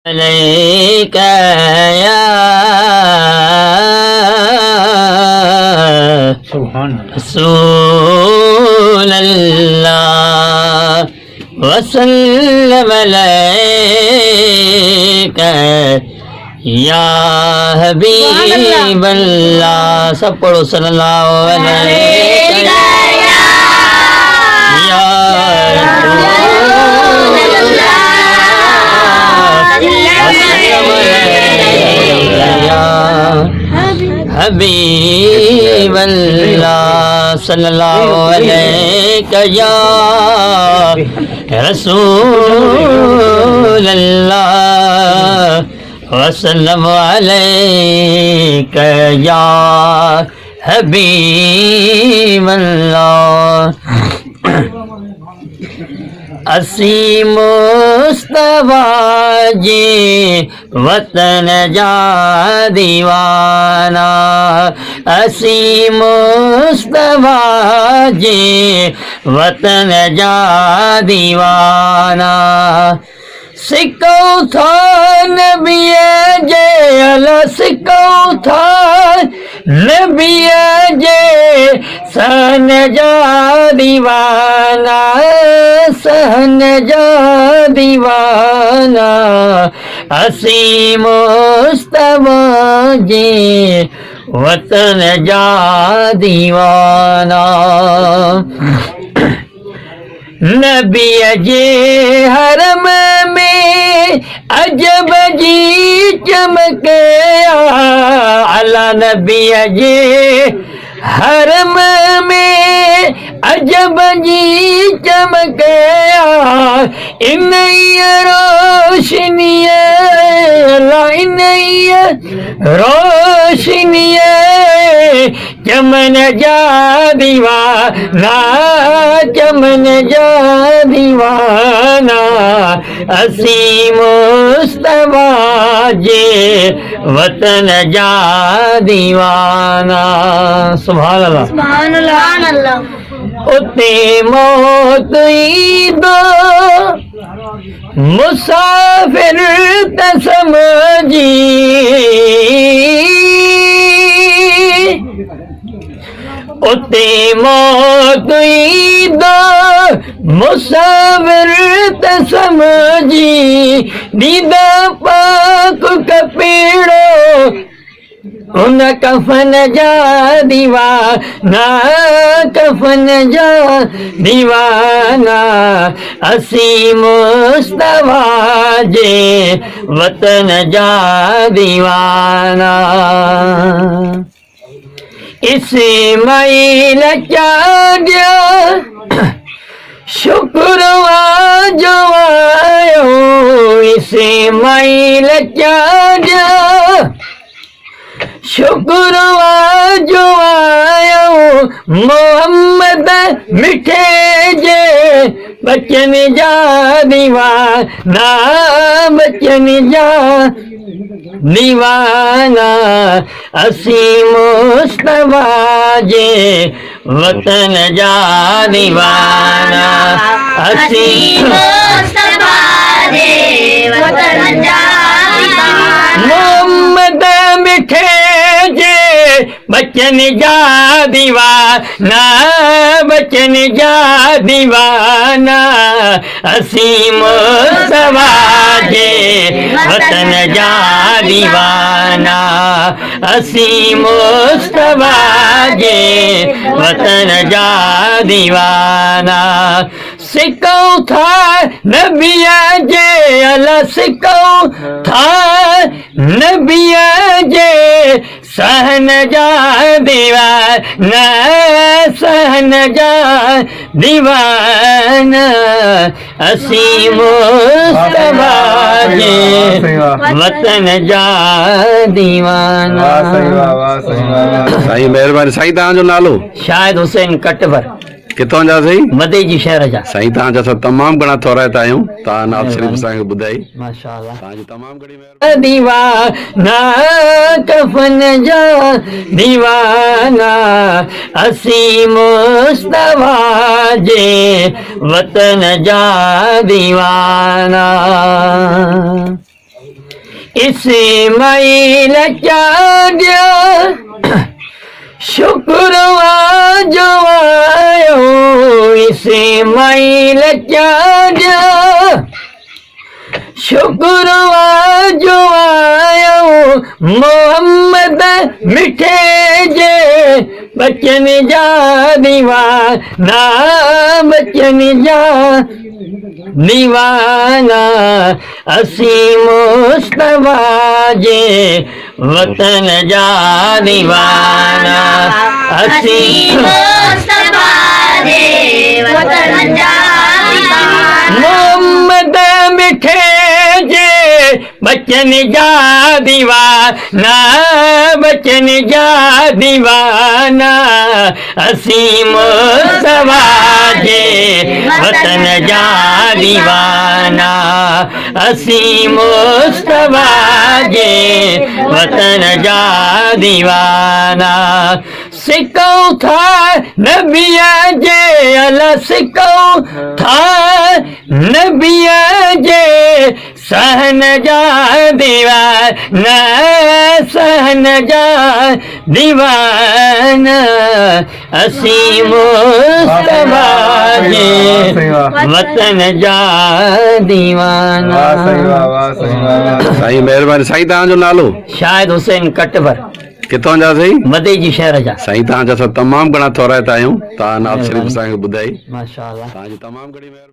عليك يا رسول الله وسلم عليك या हबीब अल्लाह सब पढ़ो सल्लल्लाहु अलैहि या हबीब अल्लाह सल्लल्लाहु अलैहि या रसूल अल्लाह वसल्लम अलैक या हबीब अल्लाह असी मुस्तफा जी वतन जा दीवाना असी मुस्तफा जी वतन जा दीवाना सिको था नबिया जे अला सिको था नबिया जे सहन जा दीवाना सहन जा दीवाना असी मुस्तफा जे वतन जा दीवाना नबी जे हरम में अजब जी चमक अला नबी जे हरम में अजब जी चमक इन रोशनी अला इन रोशनी चमन जा दीवाना चमन जा दीवाना असी मुस्तफा जे वतन जा दीवाना सुभान अल्लाह सुभान अल्लाह उते मौत ईंदो मुसाफिर त समझी उते मौत ईंदो मुसाफिर त समझी दीदा पाक कपीड़ो उन कफन जा दीवाना कफन जा दीवाना असी मुस्तफा जे वतन जा दीवाना इस्माइल चांदिया शुक्र जो आयो इस्माइल चांदिया शुक्र जो आयो मोहम्मद मिठे जे बचन जा दीवाना बचन जा दीवाना असी मुस्तफा जे वतन जा दीवाना असी मुस्तफा जे वतन जा मोहम्मद मिठे जे बचन जा दीवाना बचन जा दीवाना असी मुस्तफा जे वतन जा दीवाना असी मुस्तफा जे वतन जा दीवाना सिको था नबिया जे अला सिको था नबिया जे सहन जा दीवाना सहन जा दीवाना असी मुस्तफा जे वतन जा दीवाना साईं महिरबानी साईं तव्हांजो नालो शाहिद हुसैन कटपर किथां जा साईं मदे जी शहर जा साईं तव्हांजा असां तमामु घणा थोराइता आहियूं तव्हां नात शरीफ़ असांखे ॿुधाई माशाअल्लाह तव्हांजी तमामु घणी महिरबानी दीवाना कफन जा दीवाना असी मुस्तफा जे वतन जा दीवाना इस्माइल चांडिया शुक्रवा जो आयो इस्माइल चांडिया शुक्रवा जो आयो मोहम्मद मिठे जे बचन जा दीवाना बचन जा दीवाना असी मुस्तफा जे वतन जा दीवाना असी मुस्तफा दे वतन जा दीवाना मोहम्मद मिठे जे बचन जा दीवाना बचन जा दीवाना असी मुस्तफा जे वतन जा दीवाना असी मुस्तफा जे वतन जा दीवाना सिकूं था नबिया जे अला सिकूं था नबिया जे सहन जा दीवाना सहन जा दीवाना असी मुस्तफा जे वतन जा दीवाना साईं महिरबानी साईं तव्हांजो नालो शाहिद हुसैन कटपर किथां जा साईं मदे जी शहर जा साईं तव्हांजा असां तमामु घणा थोराइता आहियूं तव्हां नात शरीफ़ असांखे ॿुधाई माशाअल्लाह तव्हांजी तमामु घणी महिरबानी